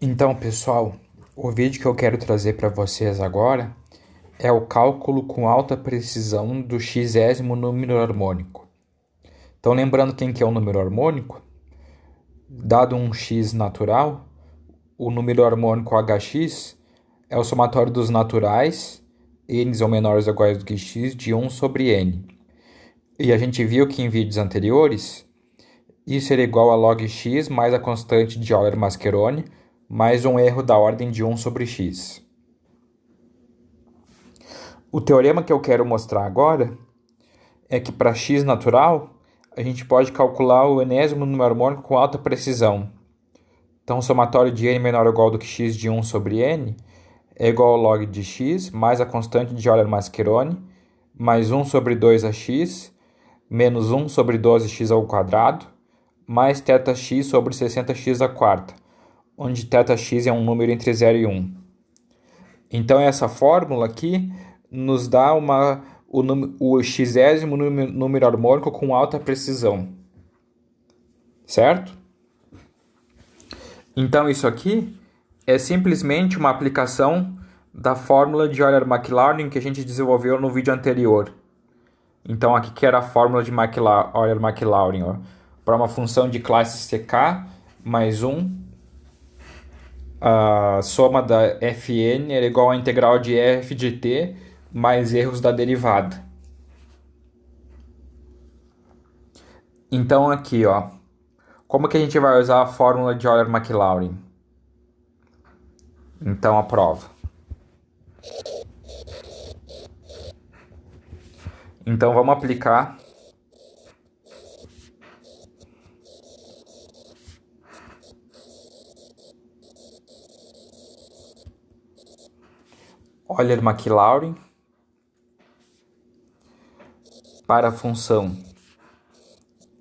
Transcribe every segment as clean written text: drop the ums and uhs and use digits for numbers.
Então, pessoal, o vídeo que eu quero trazer para vocês agora é o cálculo com alta precisão do xésimo número harmônico. Então, lembrando quem que é o número harmônico, dado um x natural, o número harmônico hx é o somatório dos naturais, n são menores ou iguais do que x, de 1 sobre n. E a gente viu que em vídeos anteriores, isso era igual a log x mais a constante de Euler-Mascheroni, mais um erro da ordem de 1 sobre x. O teorema que eu quero mostrar agora é que para x natural, a gente pode calcular o enésimo número harmônico com alta precisão. Então, o somatório de n menor ou igual do que x de 1 sobre n é igual ao log de x mais a constante de Euler-Mascheroni mais 1 sobre 2ax menos 1 sobre 12x ao quadrado mais θx sobre 60x à quarta, onde θx é um número entre 0 e 1. Então, essa fórmula aqui nos dá o xésimo número harmônico com alta precisão, certo? Então, isso aqui é simplesmente uma aplicação da fórmula de Euler-Maclaurin que a gente desenvolveu no vídeo anterior. Então, aqui que era a fórmula de Euler-Maclaurin, para uma função de classe ck mais 1, a soma da fn era igual à integral de f de t mais erros da derivada. Então, aqui, como que a gente vai usar a fórmula de Euler-Maclaurin? Então, a prova. Então, vamos aplicar Euler-Maclaurin para a função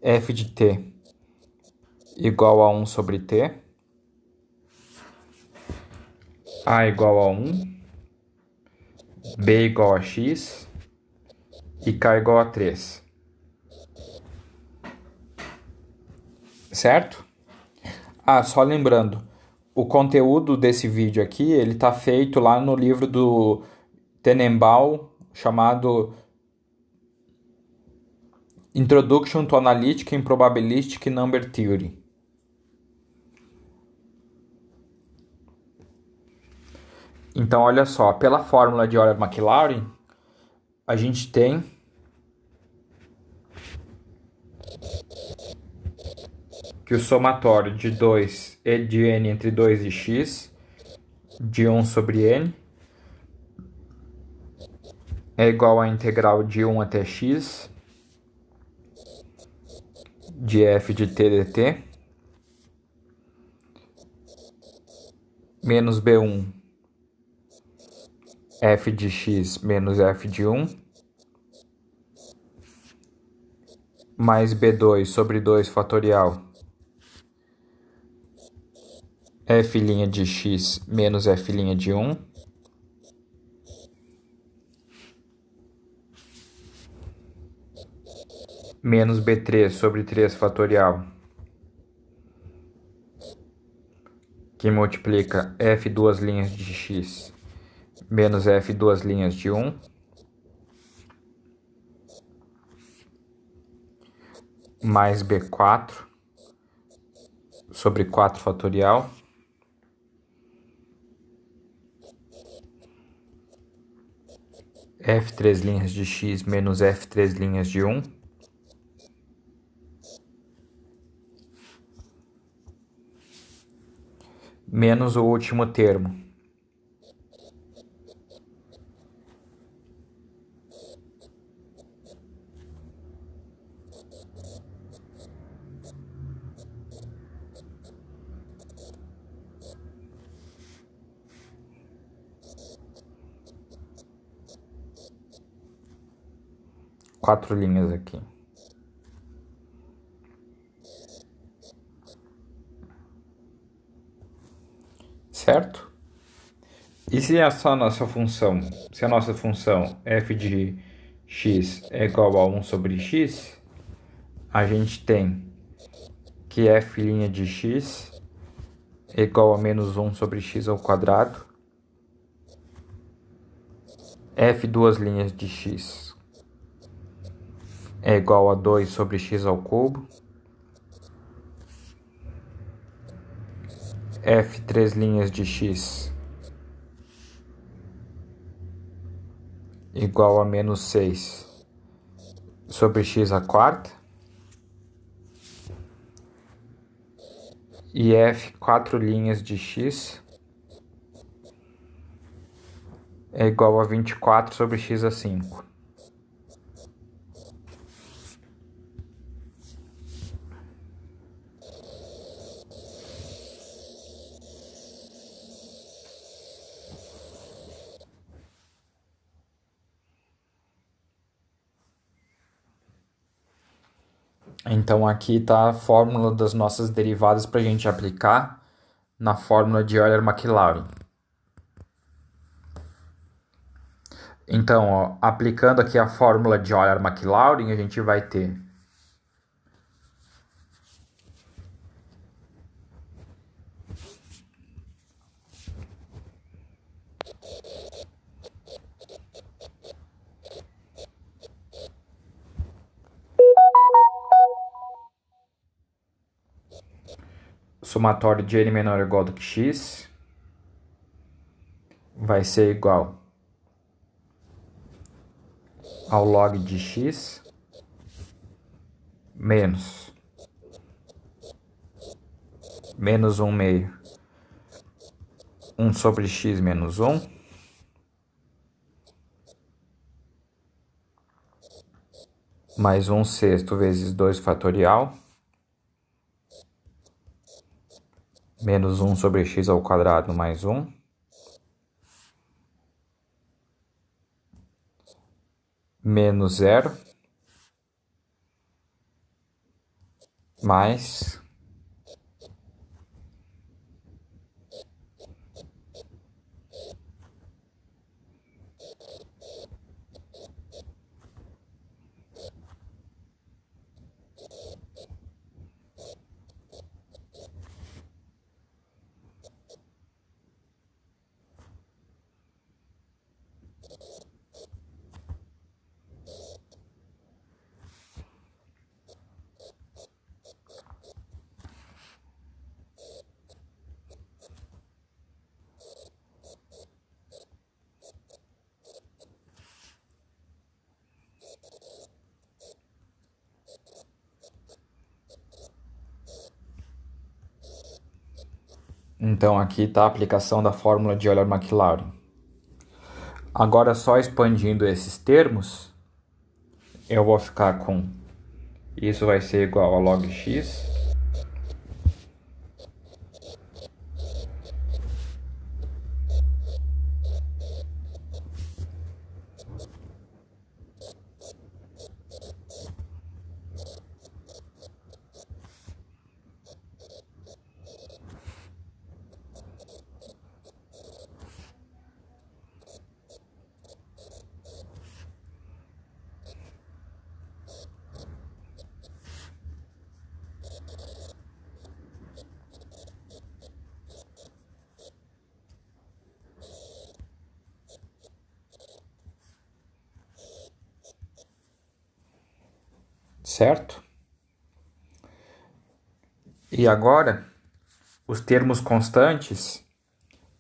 f de t igual a 1 sobre t, a igual a 1, b igual a x e k igual a 3. Certo? Só lembrando, o conteúdo desse vídeo aqui, ele está feito lá no livro do Tenenbaum, chamado Introduction to Analytic and Probabilistic Number Theory. Então, olha só, pela fórmula de Euler-Maclaurin, a gente tem que o somatório de 2 e de n entre 2 e x de 1 sobre n é igual à integral de 1 até x de f de t dt menos b1 f de x menos f de 1 mais b2 sobre 2 fatorial f' de x menos f' de 1 menos b3 sobre 3 fatorial, que multiplica f duas linhas de x menos f duas linhas de 1, mais b4 sobre 4 fatorial, f três linhas de x menos f três linhas de 1, menos o último termo, quatro linhas aqui. Certo? E se a nossa função f de x é igual a 1 sobre x, a gente tem que f' de x é igual a menos 1 sobre x ao quadrado. F duas linhas de x é igual a 2 sobre x ao cubo. F três linhas de x igual a menos 6 sobre x à quarta. E F quatro linhas de x é igual a 24 sobre x a 5. Então aqui está a fórmula das nossas derivadas para a gente aplicar na fórmula de Euler-Maclaurin. Então, ó, aplicando aqui a fórmula de Euler-Maclaurin, a gente vai ter somatório de n menor ou igual do que x vai ser igual ao log de x menos 1 meio 1 sobre x menos 1 mais 1 sexto vezes 2 fatorial menos 1 sobre x ao quadrado mais 1 menos 0 mais Então aqui está a aplicação da fórmula de Euler-Maclaurin. Agora só expandindo esses termos, eu vou ficar com isso vai ser igual a log x certo? E agora, os termos constantes,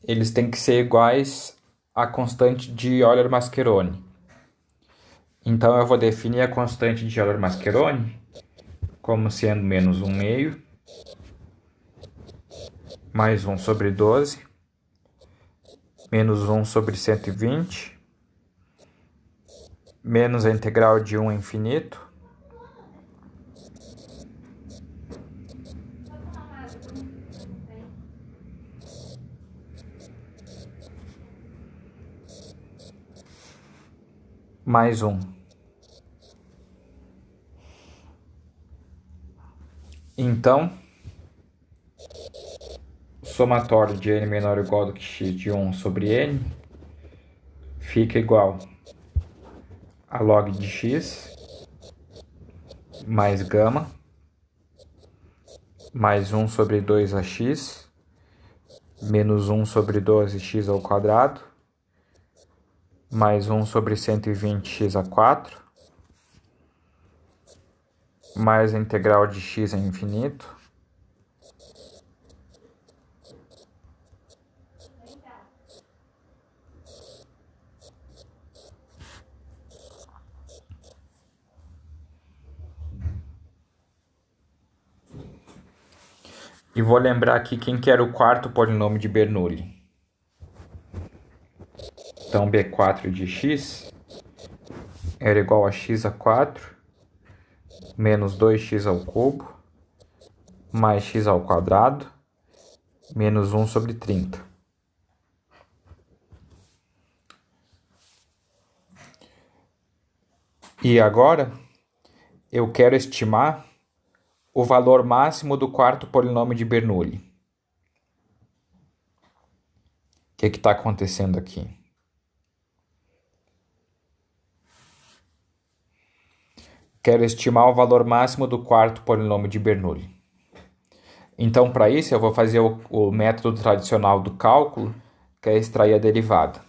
eles têm que ser iguais à constante de Euler-Mascheroni. Então eu vou definir a constante de Euler-Mascheroni como sendo menos 1 meio mais 1 sobre 12 menos 1 sobre 120 menos a integral de 1 a infinito mais 1. Então, somatório de n menor ou igual do que x de 1 sobre n fica igual a log de x mais gama mais 1 sobre 2 a x menos 1 sobre 12x ao quadrado, mais 1 sobre 120x a 4, mais a integral de x a infinito, e vou lembrar aqui quem que era o quarto polinômio de Bernoulli. Então, b4 de x era igual a x a 4 menos 2x ao cubo mais x ao quadrado menos 1 sobre 30. E agora eu quero estimar o valor máximo do quarto polinômio de Bernoulli. O que está acontecendo aqui? Quero estimar o valor máximo do quarto polinômio de Bernoulli. Então, para isso, eu vou fazer o método tradicional do cálculo, que é extrair a derivada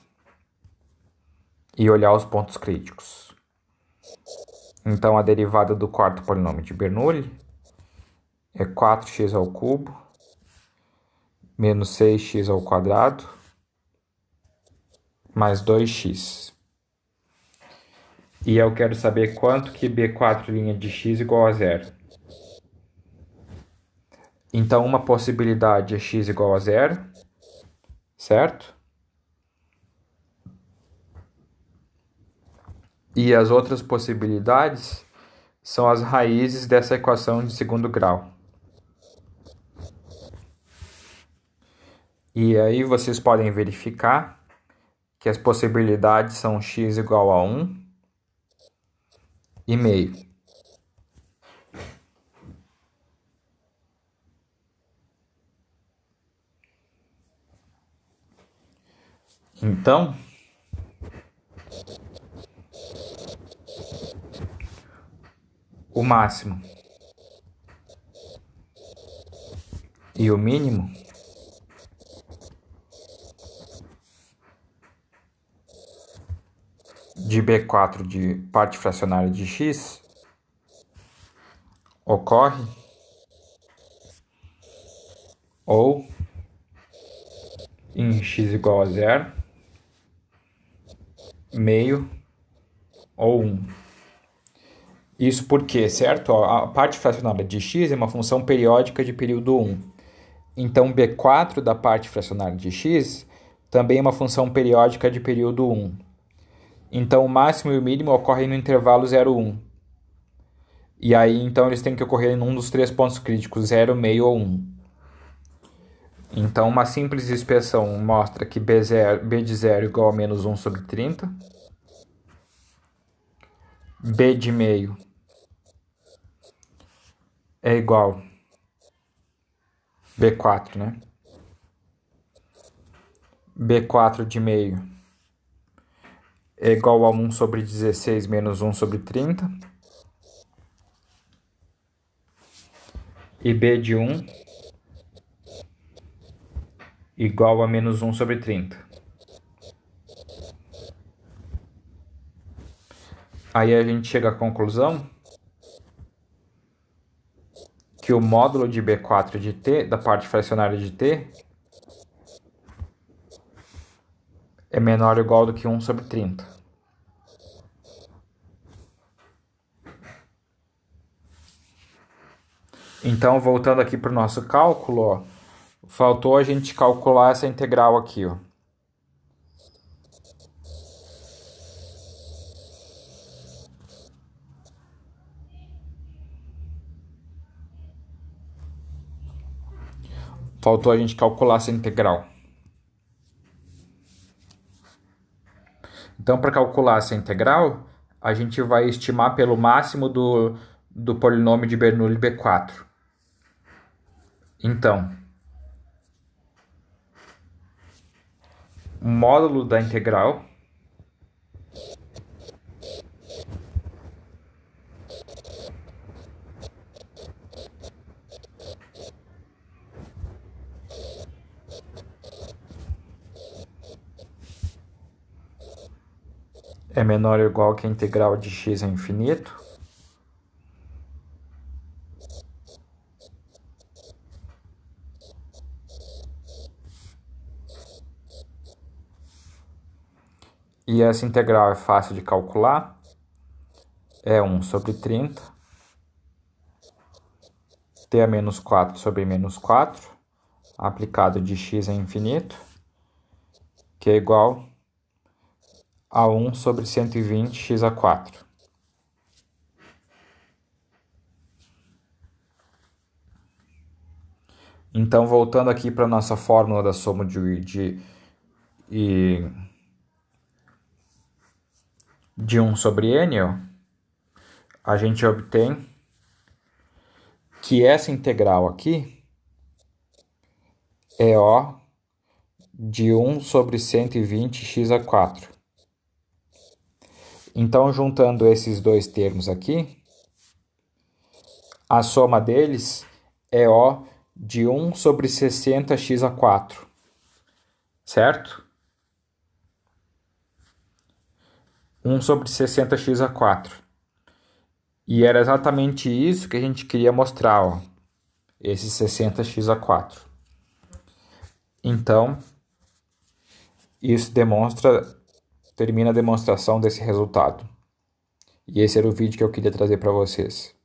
e olhar os pontos críticos. Então, a derivada do quarto polinômio de Bernoulli é 4x ao cubo menos 6x ao quadrado mais 2x. E eu quero saber quanto que b4' de x igual a zero. Então, uma possibilidade é x igual a zero, certo? E as outras possibilidades são as raízes dessa equação de segundo grau. E aí vocês podem verificar que as possibilidades são x igual a 1 e meio. Então, o máximo e o mínimo de b4 de parte fracionária de x ocorre ou em x igual a zero, meio ou 1. Isso porque, certo? A parte fracionária de x é uma função periódica de período 1. Então, b4 da parte fracionária de x também é uma função periódica de período 1. Então, o máximo e o mínimo ocorrem no intervalo 0, 1. E aí, então, eles têm que ocorrer em um dos três pontos críticos, 0, meio ou 1. Então, uma simples expressão mostra que b de 0 é igual a menos 1 sobre 30. B de meio é igual B4, né? B4 de meio é igual a 1 sobre 16 menos 1 sobre 30. E B de 1 igual a menos 1 sobre 30. Aí a gente chega à conclusão que o módulo de B4 de t, da parte fracionária de t, é menor ou igual do que 1 sobre 30. Então, voltando aqui para o nosso cálculo, ó, faltou a gente calcular essa integral aqui, ó. Faltou a gente calcular essa integral. Então, para calcular essa integral, a gente vai estimar pelo máximo do polinômio de Bernoulli B4. Então, o módulo da integral é menor ou igual que a integral de x ao infinito. E essa integral é fácil de calcular. É 1 sobre 30. T a menos 4 sobre menos 4, aplicado de x a infinito, que é igual a 1 sobre 120 x a 4. Então, voltando aqui para a nossa fórmula da soma de 1 sobre n, ó, a gente obtém que essa integral aqui é O de 1 sobre 120 x a 4. Então, juntando esses dois termos aqui, a soma deles é O de 1 sobre 60 x a 4, certo? 1 sobre 60 x a 4. E era exatamente isso que a gente queria mostrar, ó, esse 60x a 4. Então, isso termina a demonstração desse resultado. E esse era o vídeo que eu queria trazer para vocês.